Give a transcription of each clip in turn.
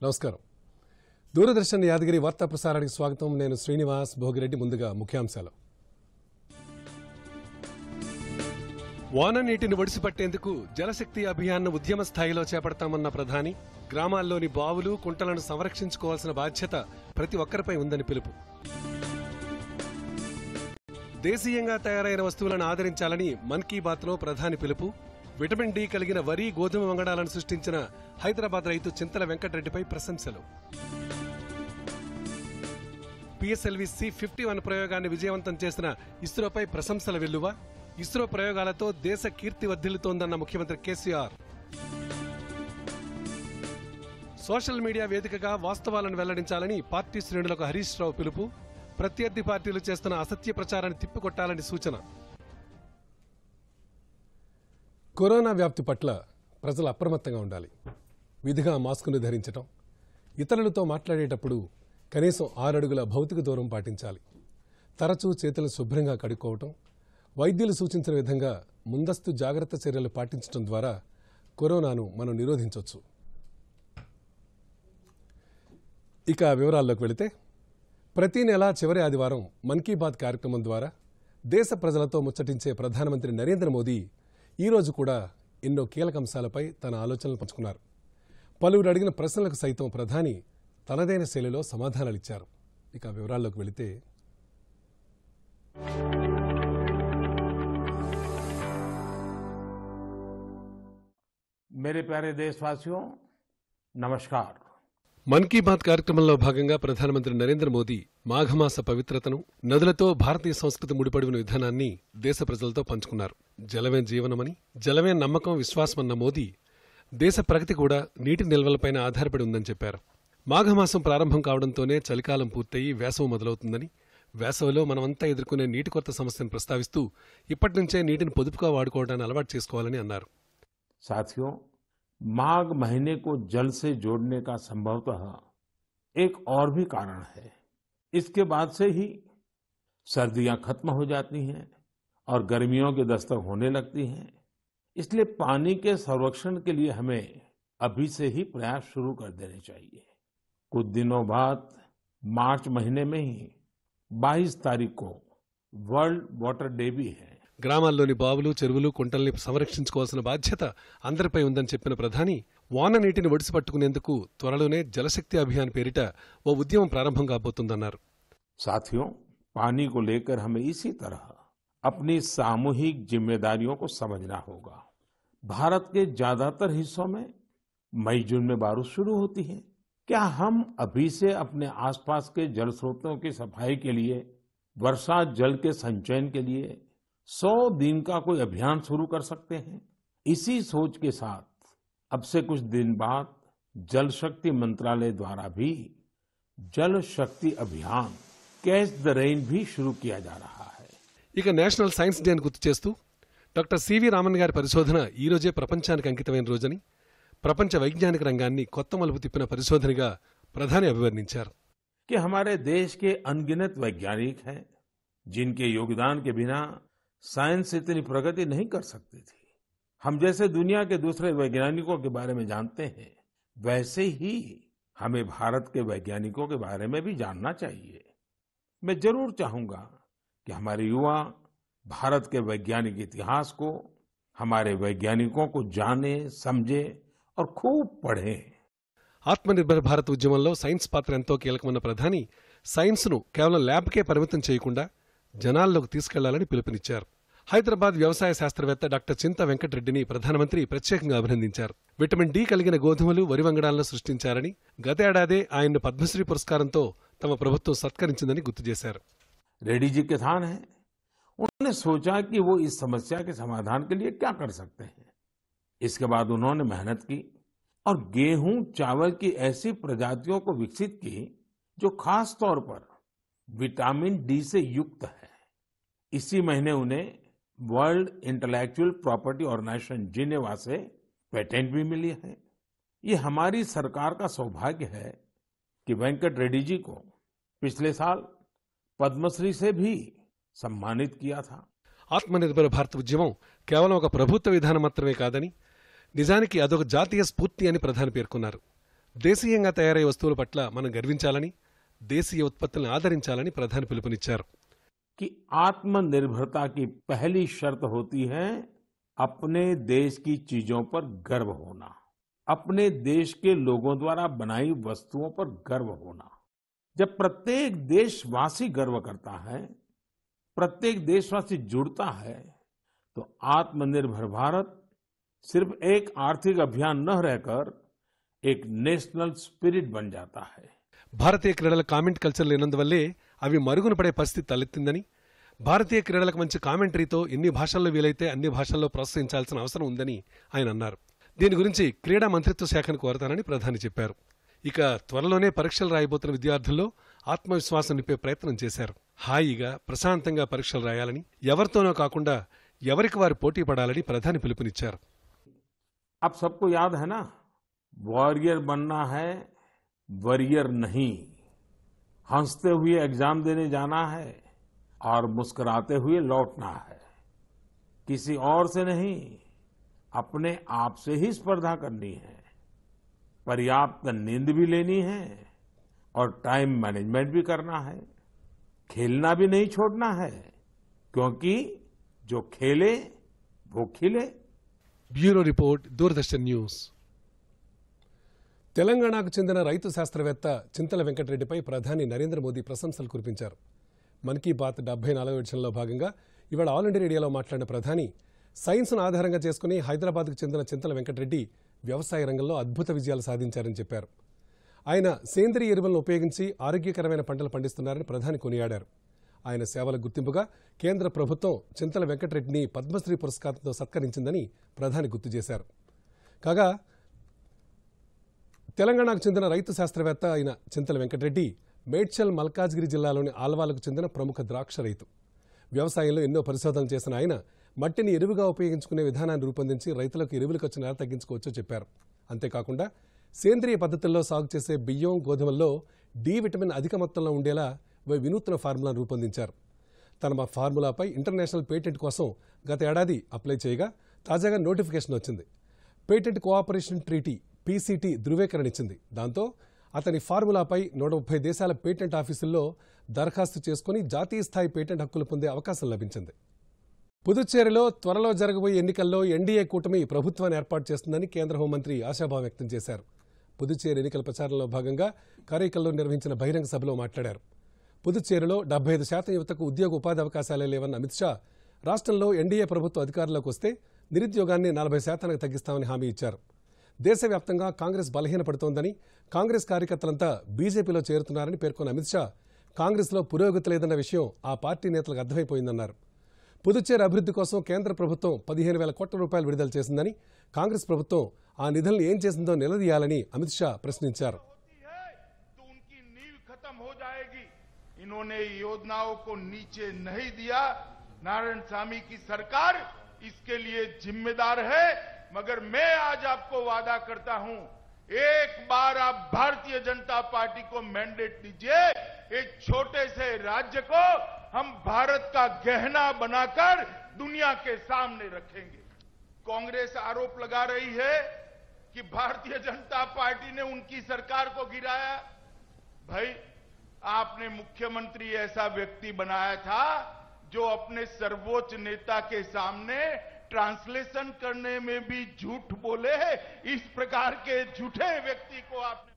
నమస్కారం. దూరదర్శన్ యాదగిరి వార్తా ప్రసారానికి స్వాగతం. నేను శ్రీనివాస్ భోగిరెడ్డి. ముందుగా ముఖ్యాంశాలు. వాన నీటిని ఒడిసిపట్టేందుకు జలశక్తి అభియాన్ను ఉద్యమ స్థాయిలో చేపడతామన్న ప్రధాని. గ్రామాల్లోని బావులు, కుంటలను సంరక్షించుకోవాల్సిన బాధ్యత ప్రతి ఒక్కరిపై ఉందని పిలుపు. దేశీయంగా తయారైన వస్తువులను ఆదరించాలని మన్ కీ బాత్లో ప్రధాని పిలుపు. విటమిన్ డి కలిగిన వరి, గోధుమ వంగడాలను సృష్టించిన హైదరాబాద్ రైతు చింతల వెంకటరెడ్డిపై ప్రశంసలు. పిఎస్ఎల్వి C-51 ప్రయోగాన్ని విజయవంతం చేసిన ఇస్రోపై ప్రశంసల వెల్లువ. ఇస్రో ప్రయోగాలతో దేశ కీర్తి వర్ధిల్లుతోందన్న ముఖ్యమంత్రి కేసీఆర్. సోషల్ మీడియా వేదికగా వాస్తవాలను వెల్లడించాలని పార్టీ శ్రేణులకు హరీష్ రావు పిలుపు. ప్రత్యర్థి పార్టీలు చేస్తున్న అసత్య ప్రచారాన్ని తిప్పికొట్టాలని సూచన. కరోనా వ్యాప్తి పట్ల ప్రజలు అప్రమత్తంగా ఉండాలి. విధిగా మాస్కును ధరించటం, ఇతరులతో మాట్లాడేటప్పుడు కనీసం 6 అడుగుల భౌతిక దూరం పాటించాలి. తరచూ చేతులను శుభ్రంగా కడుక్కోవటం, వైద్యులు సూచించిన విధంగా ముందస్తు జాగ్రత్త చర్యలు పాటించడం ద్వారా కరోనాను మనం నిరోధించవచ్చు. ఇక వివరాల్లోకి వెళితే, ప్రతి నెల చివరి ఆదివారం మన్ కీ బాత్ కార్యక్రమం ద్వారా దేశ ప్రజలతో ముచ్చటించే ప్రధానమంత్రి నరేంద్ర మోదీ ఈరోజు కూడా ఎన్నో కీలక అంశాలపై తన ఆలోచనలు పంచుకున్నారు. పలువురు అడిగిన ప్రశ్నలకు సైతం ప్రధాని తనదైన శైలిలో సమాధానాలిచ్చారు. ఇక వివరాల్లోకి వెళితే, मेरे प्यारे देशवासियों, नमस्कार. మన్ కీ బాత్ కార్యక్రమంలో భాగంగా ప్రధానమంత్రి నరేంద్ర మోదీ మాఘమాస పవిత్రతను, నదులతో భారతీయ సంస్కృతి ముడిపడిన విధానాన్ని దేశ ప్రజలతో పంచుకున్నారు. జలమే జీవనమని, జలమే నమ్మకం, విశ్వాసమన్న మోదీ దేశ ప్రగతి కూడా నీటి నిల్వలపైన ఆధారపడి ఉందని చెప్పారు. మాఘమాసం ప్రారంభం కావడంతోనే చలికాలం పూర్తయి వేసవి మొదలవుతుందని, వేసవిలో మనమంతా ఎదుర్కొనే నీటి కొరత సమస్యను ప్రస్తావిస్తూ ఇప్పటి నుంచే నీటిని పొదుపుగా వాడుకోవడాన్ని అలవాటు చేసుకోవాలని అన్నారు. साथियों, माघ महीने को जल से जोड़ने का संभवतः एक और भी कारण है. इसके बाद से ही सर्दियां खत्म हो जाती हैं और गर्मियों की दस्तक होने लगती हैं. इसलिए पानी के संरक्षण के लिए हमें अभी से ही प्रयास शुरू कर देने चाहिए. कुछ दिनों बाद मार्च महीने में ही 22 तारीख को वर्ल्ड वाटर डे भी है. గ్రామాల్లోని బావులు, చెరువులు, కుంటల్ని సంరక్షించుకోవాల్సిన బాధ్యత అందరిపై ఉందని చెప్పిన ప్రధాని, వాన నీటిని ఒడిసి పట్టుకునేందుకు త్వరలోనే జలశక్తి అభియాన్ పేరిట ఓ ఉద్యమం ప్రారంభం కాబోతుందన్నారు. साथियों, पानी को लेकर हमें इसी तरह अपनी सामूहिक जिम्मेदारियों को समझना होगा. भारत के ज्यादातर हिस्सों में मई जून में बारिश शुरू होती है. क्या हम अभी से अपने आसपास के जल स्रोतों की सफाई के लिए, वर्षा जल के संचयन के लिए 100 दिन का कोई अभियान शुरू कर सकते हैं? इसी सोच के साथ अब से कुछ दिन बाद जल शक्ति मंत्रालय द्वारा भी जल शक्ति अभियान कैच द रेन भी शुरू किया जा रहा है. ఇక నేషనల్ సైన్స్ డే అని గుర్తు చేస్తూ డాక్టర్ సివి రామన్ గారి పరిశోధన ఈ రోజే ప్రపంచానికి అంకితమైన రోజని, ప్రపంచ వైజ్ఞానిక రంగాన్ని కొత్త మలుపు తిప్పిన పరిశోధనగా ప్రధాని అభివర్ణించారు. कि हमारे देश के अनगिनत वैज्ञानिक हैं जिनके योगदान के बिना साइंस इतनी प्रगति नहीं कर सकती थी. हम जैसे दुनिया के दूसरे वैज्ञानिकों के बारे में जानते हैं, वैसे ही हमें भारत के वैज्ञानिकों के बारे में भी जानना चाहिए. मैं जरूर चाहूंगा कि हमारे युवा भारत के वैज्ञानिक इतिहास को, हमारे वैज्ञानिकों को जाने, समझे और खूब पढ़ें. ఆత్మనిర్భర్ భారత్ ఉద్యమంలో సైన్స్ పాత్ర ఎంతో కీలకమన్న ప్రధాని, సైన్స్ను కేవలం ల్యాబ్కే పరిమితం చేయకుండా జనాల్లోకి తీసుకెళ్లాలని పిలుపునిచ్చారు. హైదరాబాద్ వ్యవసాయ శాస్త్రవేత్త డాక్టర్ చింత వెంకటరెడ్డిని ప్రధానమంత్రి ప్రత్యేకంగా అభినందించారు. విటమిన్ డి కలిగిన గోధుమలు, వరి వంగడాలను సృష్టించారని, గతేడాదే ఆయన్ను పద్మశ్రీ పురస్కారంతో తమ ప్రభుత్వం సత్కరించిందని గుర్తు చేశారు. रेड्डी जी किसान हैं. उन्होंने सोचा कि वो इस समस्या के समाधान के लिए क्या कर सकते हैं. इसके बाद उन्होंने मेहनत की और गेहूं, चावल की ऐसी प्रजातियों को विकसित की जो खास तौर पर विटामिन डी से युक्त है. इसी महीने उन्हें world intellectual property organisation Geneva से पेटेंट भी मिली है. ये हमारी सरकार का सौभाग्य है कि वेंकट रेड्डी जी को पिछले साल पद्मश्री से भी सम्मानित किया था. ఆత్మనిర్భర్ భారత్ ఉద్యమం కేవలం ఒక ప్రభుత్వ విధానం మాత్రమే కాదని, నిజానికి అదొక జాతీయ స్ఫూర్తి అని ప్రధాని పేర్కొన్నారు. దేశీయంగా తయారయ్యే వస్తువుల పట్ల మనం గర్వించాలని, దేశీయ ఉత్పత్తులను ఆదరించాలని ప్రధాని పిలుపునిచ్చారు. कि आत्मनिर्भरता की पहली शर्त होती है अपने देश की चीजों पर गर्व होना, अपने देश के लोगों द्वारा बनाई वस्तुओं पर गर्व होना। जब प्रत्येक देशवासी गर्व करता है, प्रत्येक देशवासी जुड़ता है, तो आत्मनिर्भर भारत सिर्फ एक आर्थिक अभियान न रहकर एक नेशनल स्पिरिट बन जाता है। భారతీయ క్రీడల కామెంట్ కల్చర్ లేనందువల్లే అవి మరుగున పడే పరిస్థితి తలెత్తిందని, భారతీయ క్రీడలకు మంచి కామెంటరీతో ఎన్ని భాషల్లో వీలైతే అన్ని భాషల్లో ప్రోత్సహించాల్సిన అవసరం ఉందని ఆయన అన్నారు. దీని గురించి క్రీడా మంత్రిత్వ శాఖను కోరతానని ప్రధాని చెప్పారు. ఇక త్వరలోనే పరీక్షలు రాయబోతున్న విద్యార్థుల్లో ఆత్మవిశ్వాసం నింపే ప్రయత్నం చేశారు. హాయిగా ప్రశాంతంగా పరీక్షలు రాయాలని, ఎవరితోనో కాకుండా ఎవరికి వారు పోటీ పడాలని ప్రధాని పిలుపునిచ్చారు. अब सबको याद है ना, वॉरियर बनना है, वॉरियर नहीं। हंसते हुए एग्जाम देने जाना है और मुस्कुराते हुए लौटना है, किसी और से नहीं, अपने आप से ही स्पर्धा करनी है। पर्याप्त नींद भी लेनी है और टाइम मैनेजमेंट भी करना है। खेलना भी नहीं छोड़ना है, क्योंकि जो खेले वो खिले। Bureau report, Doordarshan news. తెలంగాణకు చెందిన రైతు శాస్త్రవేత్త చింతల వెంకటరెడ్డిపై ప్రధాని నరేంద్ర మోదీ ప్రశంసలు కురిపించారు. మన్ కీ బాత్ 74వ ఎడిషన్లో భాగంగా ఇవాళ ఆల్ ఇండియా రేడియోలో మాట్లాడిన ప్రధాని సైన్స్ను ఆధారంగా చేసుకుని హైదరాబాద్కు చెందిన చింతల వెంకటరెడ్డి వ్యవసాయ రంగంలో అద్భుత విజయాలు సాధించారని చెప్పారు. ఆయన సేంద్రియ ఎరువులను ఉపయోగించి ఆరోగ్యకరమైన పంటలు పండిస్తున్నారని ప్రధాని కొనియాడారు. ఆయన సేవల గుర్తింపుగా కేంద్ర ప్రభుత్వం చింతల వెంకటరెడ్డిని పద్మశ్రీ పురస్కారంతో సత్కరించిందని ప్రధాని గుర్తు చేశారు. కాగా తెలంగాణకు చెందిన రైతు శాస్త్రవేత్త అయిన చింతల వెంకటరెడ్డి మేడ్చల్ మల్కాజ్గిరి జిల్లాలోని ఆల్వాలకు చెందిన ప్రముఖ ద్రాక్ష రైతు. వ్యవసాయంలో ఎన్నో పరిశోధనలు చేసిన ఆయన మట్టిని ఎరువుగా ఉపయోగించుకునే విధానాన్ని రూపొందించి రైతులకు ఎరువుల ఖర్చును ఎలా తగ్గించుకోవచ్చో చెప్పారు. అంతేకాకుండా సేంద్రియ పద్ధతుల్లో సాగు చేసే బియ్యం, గోధుమల్లో డి విటమిన్ అధిక మొత్తంలో ఉండేలా వినూత్న ఫార్ములాను రూపొందించారు. తన ఫార్ములాపై ఇంటర్నేషనల్ పేటెంట్ కోసం గత ఏడాది అప్లై చేయగా తాజాగా నోటిఫికేషన్ వచ్చింది. పేటెంట్ కోఆపరేషన్ ట్రీటీ పీసీటీ ధృవీకరణ ఇచ్చింది. దాంతో అతని ఫార్ములాపై 130 దేశాల పేటెంట్ ఆఫీసుల్లో దరఖాస్తు చేసుకుని జాతీయ స్థాయి పేటెంట్ హక్కులు పొందే అవకాశం లభించింది. పుదుచ్చేరిలో త్వరలో జరగబోయే ఎన్నికల్లో ఎన్డీఏ కూటమి ప్రభుత్వాన్ని ఏర్పాటు చేస్తుందని కేంద్ర హోంమంత్రి ఆశాభావం వ్యక్తం చేశారు. పుదుచ్చేరి ఎన్నికల ప్రచారంలో భాగంగా కరైకల్లో నిర్వహించిన బహిరంగ సభలో మాట్లాడారు. పుదుచ్చేరిలో 75% యువతకు ఉద్యోగ ఉపాధి అవకాశాలే లేవన్న అమిత్ షా రాష్ట్రంలో ఎన్డీఏ ప్రభుత్వం అధికారంలోకి వస్తే నిరుద్యోగాన్ని 40% తగ్గిస్తామని హామీ ఇచ్చారు. దేశవ్యాప్తంగా కాంగ్రెస్ బలహీనపడుతోందని, కాంగ్రెస్ కార్యకర్తలంతా బీజేపీలో చేరుతున్నారని పేర్కొన్న అమిత్ షా కాంగ్రెస్లో పురోగతి లేదన్న విషయం ఆ పార్టీ నేతలకు అర్థమైపోయిందన్నారు. పుదుచ్చేరి అభివృద్ధి కోసం కేంద్ర ప్రభుత్వం 15,000 కోట్ల రూపాయలు విడుదల చేసిందని, కాంగ్రెస్ ప్రభుత్వం ఆ నిధులను ఏం చేసిందో నిలదీయాలని అమిత్ షా ప్రశ్నించారు. इन्होंने योजनाओं को नीचे नहीं दिया। नारायण स्वामी की सरकार इसके लिए जिम्मेदार है, मगर मैं आज आपको वादा करता हूं, एक बार आप भारतीय जनता पार्टी को मैंडेट दीजिए, एक छोटे से राज्य को हम भारत का गहना बनाकर दुनिया के सामने रखेंगे। कांग्रेस आरोप लगा रही है कि भारतीय जनता पार्टी ने उनकी सरकार को गिराया। भाई, आपने मुख्यमंत्री ऐसा व्यक्ति बनाया था जो अपने सर्वोच्च नेता के सामने ट्रांसलेशन करने में भी झूठ बोले। इस प्रकार के झूठे व्यक्ति को आपने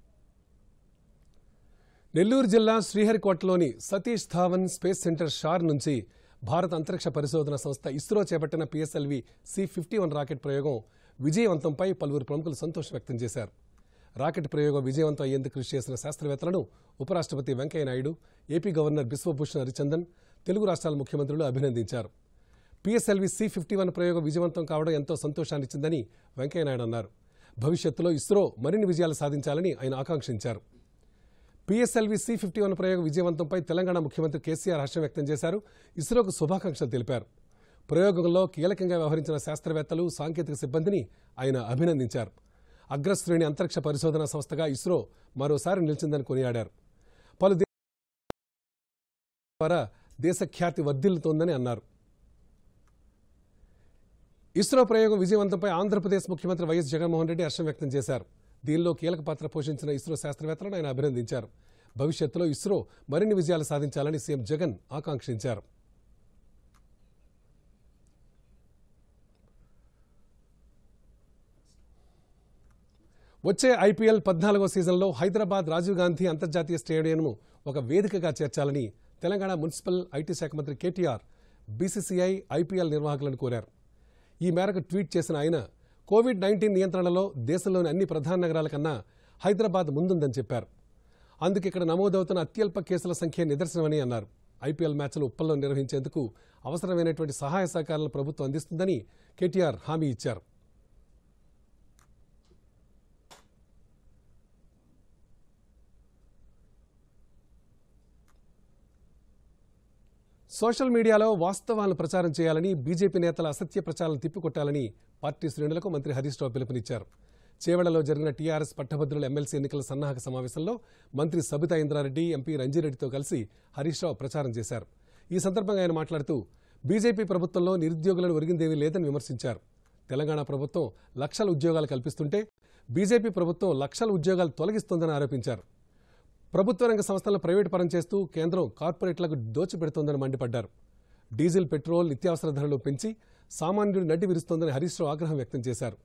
నెల్లూరు జిల్లా శ్రీహరికోటలోని సతీష్ ధావన్ స్పేస్ సెంటర్ షార్ నుంచి భారత అంతరిక్ష పరిశోధన సంస్థ ఇస్రో చేపట్టిన పిఎస్ఎల్వి C-51 రాకెట్ ప్రయోగం విజయవంతంపై పలువురు ప్రముఖులు సంతోషం వ్యక్తం చేశారు. రాకెట్ ప్రయోగం విజయవంతం అయ్యేందుకు కృషి చేసిన శాస్త్రవేత్తలను ఉపరాష్ట్రపతి వెంకయ్యనాయుడు, ఏపీ గవర్నర్ బిశ్వభూషణ్ హరిచందన్, తెలుగు రాష్ట్రాల ముఖ్యమంత్రులు అభినందించారు. పిఎస్ఎల్వి C-51 ప్రయోగం విజయవంతం కావడం ఎంతో సంతోషాన్నిచ్చిందని వెంకయ్యనాయుడు అన్నారు. భవిష్యత్తులో ఇస్రో మరిన్ని విజయాలు సాధించాలని ఆయన ఆకాంక్షించారు. పిఎస్ఎల్వి C-51 ప్రయోగ విజయవంతంపై తెలంగాణ ముఖ్యమంత్రి కేసీఆర్ హర్షం వ్యక్తం చేశారు. ఇస్రోకు శుభాకాంక్షలు తెలిపారు. ప్రయోగంలో కీలకంగా వ్యవహరించిన శాస్త్రవేత్తలు, సాంకేతిక సిబ్బందిని ఆయన అభినందించారు. అగ్రశ్రేణి అంతరిక్ష పరిశోధనా సంస్థగా ఇస్రో మరోసారి నిలిచిందని కొనియాడారు. పలు ద్వారా దేశ ఖ్యాతి వర్ధిల్లుతోందని అన్నారు. ఇస్రో ప్రయోగం విజయవంతంపై ఆంధ్రప్రదేశ్ ముఖ్యమంత్రి వైఎస్ జగన్మోహన్ రెడ్డి హర్షం వ్యక్తం చేశారు. దీనిలో కీలక పాత్ర పోషించిన ఇస్రో శాస్త్రవేత్తలను ఆయన అభినందించారు. భవిష్యత్తులో ఇస్రో మరిన్ని విజయాలు సాధించాలని సీఎం జగన్ ఆకాంక్షించారు. వచ్చే ఐపీఎల్ 14వ సీజన్లో హైదరాబాద్ రాజీవ్ గాంధీ అంతర్జాతీయ స్టేడియంను ఒక వేదికగా చేర్చాలని తెలంగాణ మున్సిపల్ ఐటీ శాఖ మంత్రి కేటీఆర్ బీసీసీఐ ఐపీఎల్ నిర్వాహకులను కోరారు. ఈ మేరకు ట్వీట్ చేసిన ఆయన కోవిడ్-19 నియంత్రణలో దేశంలోని అన్ని ప్రధాన నగరాల కన్నా హైదరాబాద్ ముందుందని చెప్పారు. అందుకు ఇక్కడ నమోదవుతున్న అత్యల్ప కేసుల సంఖ్య నిదర్శనమని అన్నారు. ఐపీఎల్ మ్యాచ్లు ఉప్పల్లో నిర్వహించేందుకు అవసరమైనటువంటి సహాయ సహకారాలను ప్రభుత్వం అందిస్తుందని కేటీఆర్ హామీ ఇచ్చారు. సోషల్ మీడియాలో వాస్తవాలను ప్రచారం చేయాలని, బీజేపీ నేతల అసత్య ప్రచారాలను తిప్పికొట్టాలని పార్టీ శ్రేణులకు మంత్రి హరీష్ రావు పిలుపునిచ్చారు. చేవెళ్లలో జరిగిన టీఆర్ఎస్ పట్టభద్రుల ఎమ్మెల్సీ ఎన్నికల సన్నాహక సమావేశంలో మంత్రి సబితా ఇంద్రారెడ్డి, ఎంపీ రంజిరెడ్డితో కలిసి హరీష్ రావు ప్రచారం చేశారు. ఈ సందర్భంగా ఆయన మాట్లాడుతూ బీజేపీ ప్రభుత్వంలో నిరుద్యోగులను ఒరిగిందేమీ లేదని విమర్శించారు. తెలంగాణ ప్రభుత్వం లక్షల ఉద్యోగాలు కల్పిస్తుంటే బీజేపీ ప్రభుత్వం లక్షల ఉద్యోగాలు తొలగిస్తోందని ఆరోపించారు. ప్రభుత్వ రంగ సంస్థలను ప్రైవేటు పరం చేస్తూ కేంద్రం కార్పొరేట్లకు దోచిపెడుతోందని మండిపడ్డారు. డీజిల్, పెట్రోల్, నిత్యావసర ధరలు పెంచి సామాన్యుడు నడ్డి విరుస్తోందని హరీష్ రావు ఆగ్రహం వ్యక్తం చేశారు.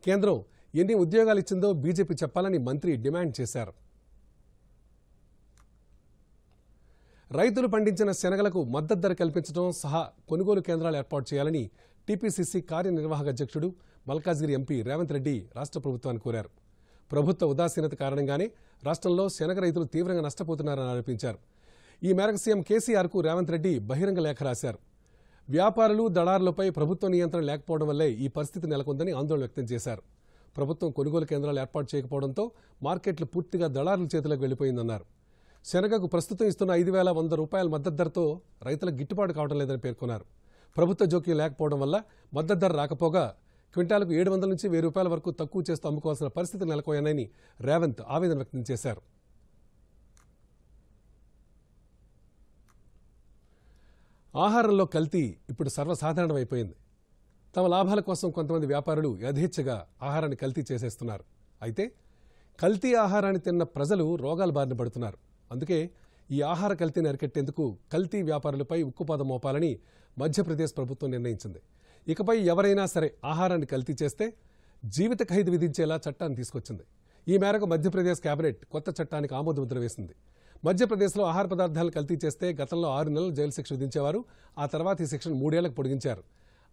కేంద్రం ఎన్ని ఉద్యోగాలు ఇచ్చిందో బీజేపీ చెప్పాలని మంత్రి డిమాండ్ చేశారు. రైతులు పండించిన శనగలకు మద్దతు ధర కల్పించడం సహా కొనుగోలు కేంద్రాలు ఏర్పాటు చేయాలని టీపీసీసీ కార్యనిర్వాహక అధ్యక్షుడు మల్కాజ్గిరి ఎంపీ రేవంత్ రెడ్డి రాష్ట్ర ప్రభుత్వాన్ని కోరారు. ప్రభుత్వ ఉదాసీనత కారణంగానే రాష్ట్రంలో శనగ రైతులు తీవ్రంగా నష్టపోతున్నారని ఆరోపించారు. ఈ మేరకు సీఎం కేసీఆర్కు రేవంత్ రెడ్డి బహిరంగ లేఖ రాశారు. వ్యాపారులు, దళారులపై ప్రభుత్వ నియంత్రణ లేకపోవడం వల్లే ఈ పరిస్థితి నెలకొందని ఆందోళన వ్యక్తం చేశారు. ప్రభుత్వం కొనుగోలు కేంద్రాలు ఏర్పాటు చేయకపోవడంతో మార్కెట్లు పూర్తిగా దళారుల చేతిలోకి వెళ్లిపోయిందన్నారు. శనగకు ప్రస్తుతం ఇస్తున్న 5,100 రూపాయల మద్దతు ధరతో రైతులకు గిట్టుబాటు కావడం లేదని పేర్కొన్నారు. ప్రభుత్వ జోక్యం లేకపోవడం వల్ల మద్దతు ధర రాకపోగా క్వింటాలకు 700 నుంచి 1,000 రూపాయల వరకు తక్కువ చేస్తూ అమ్ముకోవాల్సిన పరిస్థితి నెలకొన్నాయని రేవంత్ ఆవేదన వ్యక్తం చేశారు. ఆహారంలో కల్తీ ఇప్పుడు సర్వసాధారణమైపోయింది. తమ లాభాల కోసం కొంతమంది వ్యాపారులు యథేచ్ఛగా ఆహారాన్ని కల్తీ చేసేస్తున్నారు. అయితే కల్తీ ఆహారాన్ని తిన్న ప్రజలు రోగాల బారిన పడుతున్నారు. అందుకే ఈ ఆహార కల్తీని అరికట్టేందుకు కల్తీ వ్యాపారులపై ఉక్కుపాదం మోపాలని మధ్యప్రదేశ్ ప్రభుత్వం నిర్ణయించింది. ఇకపై ఎవరైనా సరే ఆహారాన్ని కల్తీ చేస్తే జీవిత ఖైదు విధించేలా చట్టాన్ని తీసుకొచ్చింది. ఈ మేరకు మధ్యప్రదేశ్ కేబినెట్ కొత్త చట్టానికి ఆమోదముద్ర వేసింది. మధ్యప్రదేశ్లో ఆహార పదార్థాలను కల్తీ చేస్తే గతంలో 6 నెలలు జైలు శిక్ష విధించేవారు. ఆ తర్వాత ఈ శిక్షను 3 ఏళ్లకు పొడిగించారు.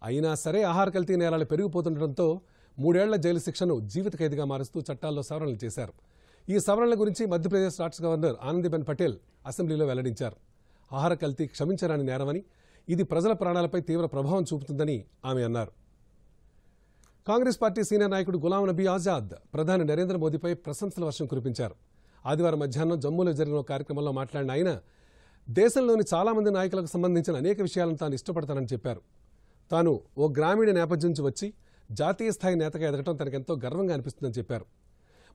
అయినా సరే ఆహార కల్తీ నేరాలు పెరిగిపోతుండటంతో 3 ఏళ్ల జైలు శిక్షను జీవిత ఖైదుగా మారుస్తూ చట్టాల్లో సవరణలు చేశారు. ఈ సవరణల గురించి మధ్యప్రదేశ్ రాష్ట్ర గవర్నర్ ఆనందీబెన్ పటేల్ అసెంబ్లీలో వెల్లడించారు. ఆహార కల్తీ క్షమించరాని నేరమని, ఇది ప్రజల ప్రాణాలపై తీవ్ర ప్రభావం చూపుతుందని ఆమె అన్నారు. కాంగ్రెస్ పార్టీ సీనియర్ నాయకుడు గులాం నబీ ఆజాద్ ప్రధాని నరేంద్ర మోదీపై ప్రశంసల వర్షం కురిపించారు. ఆదివారం మధ్యాహ్నం జమ్మూలో జరిగిన కార్యక్రమంలో మాట్లాడిన ఆయన దేశంలోని చాలా మంది నాయకులకు సంబంధించిన అనేక విషయాలను తాను ఇష్టపడతానని చెప్పారు. తాను ఓ గ్రామీణ నేపథ్యం నుంచి వచ్చి జాతీయ స్థాయి నేతగా ఎదగటం తనకెంతో గర్వంగా అనిపిస్తుందని చెప్పారు.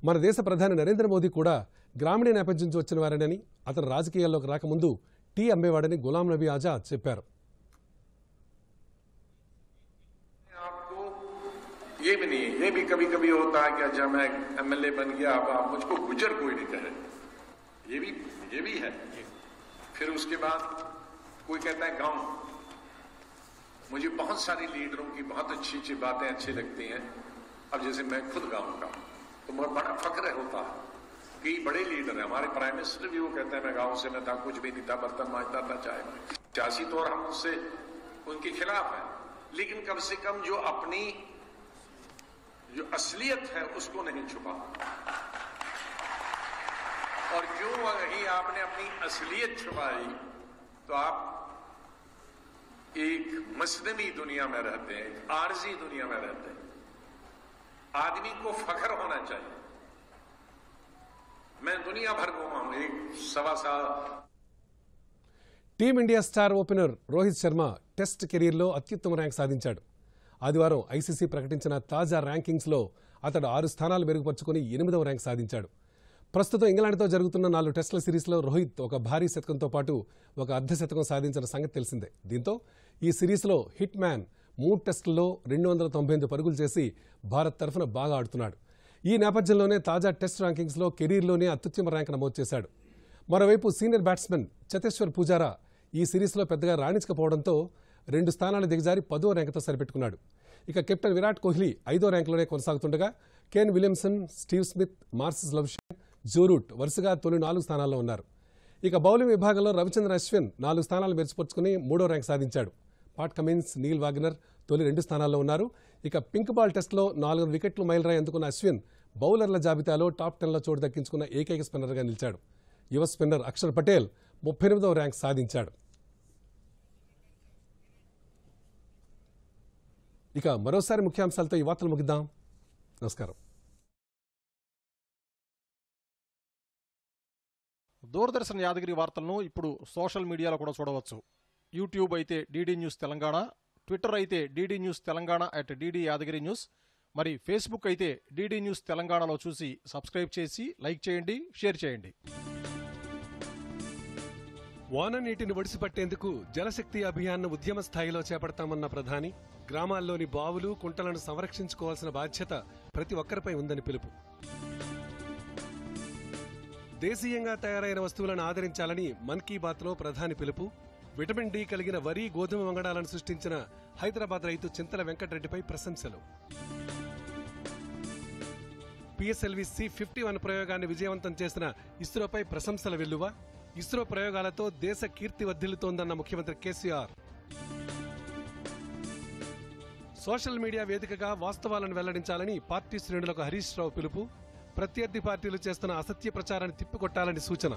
మన దేశ ప్రధాని నరేంద్ర మోదీ కూడా గ్రామీణ నేపథ్యం నుంచి వచ్చిన వారేనని, అతను రాజకీయాల్లోకి రాకముందు టీ అమ్మేవాడని గులాం నబీ ఆజాద్ చెప్పారు. ये भी नहीं, ये भी कभी कभी होता है कि जब मैं एमएलए बन गया अब आप मुझको गुजर कोई नहीं कहे, ये भी है। फिर उसके बाद कोई कहता है गांव। मुझे बहुत सारी लीडरों की बहुत अच्छी अच्छी बातें अच्छी लगती हैं। अब जैसे मैं खुद गांव का तो मुझे बड़ा फक्र होता है कि बड़े लीडर हैं। हमारे प्राइम मिनिस्टर भी वो कहते हैं मैं गांव से मैं था, कुछ भी नहीं था, बर्तन मांजता था, चाय में। सियासी तौर हम उससे उनके खिलाफ हैं, लेकिन कम से कम जो अपनी जो असलियत है उसको नहीं छुपा। और क्यों वही आपने अपनी असलियत छुपाई तो आप एक मसनवी दुनिया में रहते हैं, एक आरजी दुनिया में रहते हैं। आदमी को फख्र होना चाहिए। मैं दुनिया भर घूमा हूं, 1.25 साल। Team India star opener Rohit Sharma test కెరీర్లో అత్యుత్తమ ర్యాంక్ సాధించాడు. ఆదివారం ఐసీసీ ప్రకటించిన తాజా ర్యాంకింగ్స్లో అతడు 6 స్థానాలు మెరుగుపరుచుకుని 8వ ర్యాంక్ సాధించాడు. ప్రస్తుతం ఇంగ్లాండ్తో జరుగుతున్న 4 టెస్టుల సిరీస్లో రోహిత్ ఒక భారీ శతకంతో పాటు ఒక అర్ధ శతకం సాధించిన సంగతి తెలిసిందే. దీంతో ఈ సిరీస్లో హిట్ మ్యాన్ 3 టెస్టుల్లో 298 పరుగులు చేసి భారత్ తరఫున బాగా ఆడుతున్నాడు. ఈ నేపథ్యంలోనే తాజా టెస్ట్ ర్యాంకింగ్స్లో కెరీర్లోనే అత్యుత్తమ ర్యాంక్ నమోదు చేశాడు. మరోవైపు సీనియర్ బ్యాట్స్మెన్ చతేశ్వర్ పూజారా ఈ సిరీస్లో పెద్దగా రాణించకపోవడంతో 2 స్థానాలు దిగజారి 10వ ర్యాంకుతో సరిపెట్టుకున్నాడు. ఇక కెప్టెన్ విరాట్ కోహ్లీ 5వ ర్యాంకులోనే కొనసాగుతుండగా Kane Williamson, Steve Smith, Marnus Labuschagne, Joe Root వరుసగా తొలి 4 స్థానాల్లో ఉన్నారు. ఇక బౌలింగ్ విభాగంలో రవిచంద్రన్ అశ్విన్ 4 స్థానాలు మెరుగుపరుచుకుని 3వ ర్యాంక్ సాధించాడు. పాట్ కమిన్స్, నీల్ వాగ్నర్ తొలి 2 స్థానాల్లో ఉన్నారు. ఇక పింక్ బాల్ టెస్ట్లో 4 వికెట్లు మైలురాయి అందుకున్న అశ్విన్ బౌలర్ల జాబితాలో టాప్ 10లో చోటు దక్కించుకున్న ఏకైక స్పిన్నర్గా నిలిచాడు. యువ స్పిన్నర్ అక్షర్ పటేల్ 38వ ర్యాంక్ సాధించాడు. ఇక మరోసారి ముఖ్యాంశాలతో ఈ వార్తలు ముగిద్దాం. నమస్కారం. దూరదర్శన్ యాదగిరి వార్తలను ఇప్పుడు సోషల్ మీడియాలో కూడా చూడవచ్చు. యూట్యూబ్ అయితే DD న్యూస్ తెలంగాణ, ట్విట్టర్ అయితే DD news Telangana @DD Yadagiri news, మరి ఫేస్బుక్ అయితే DD న్యూస్ తెలంగాణలో చూసి సబ్స్క్రైబ్ చేసి లైక్ చేయండి, షేర్ చేయండి. వాన నీటిని ఒడిసిపట్టేందుకు జలశక్తి అభియాన్ను ఉద్యమ స్థాయిలో చేపడతామన్న ప్రధాని, గ్రామాల్లోని బావులు, కుంటలను సంరక్షించుకోవాల్సిన బాధ్యత ప్రతి ఒక్కరిపై ఉందని పిలుపు. దేశీయంగా తయారైన వస్తువులను ఆదరించాలని మన్ కీ బాత్లో ప్రధాని పిలుపు. విటమిన్ డి కలిగిన వరి, గోధుమ వంగడాలను సృష్టించిన హైదరాబాద్ రైతు చింతల వెంకటరెడ్డిపై ప్రశంసలు. PSLV C-51 ప్రయోగాన్ని విజయవంతం చేసిన ఇస్రోపై ప్రశంసల వెల్లువ. ఇస్రో ప్రయోగాలతో దేశ కీర్తి వర్ధిల్లుతోందన్న ముఖ్యమంత్రి కేసీఆర్. సోషల్ మీడియా వేదికగా వాస్తవాలను వెల్లడించాలని పార్టీ శ్రేణులకు హరీష్ రావు పిలుపు. ప్రత్యర్థి పార్టీలు చేస్తున్న అసత్య ప్రచారాన్ని తిప్పికొట్టాలని సూచన.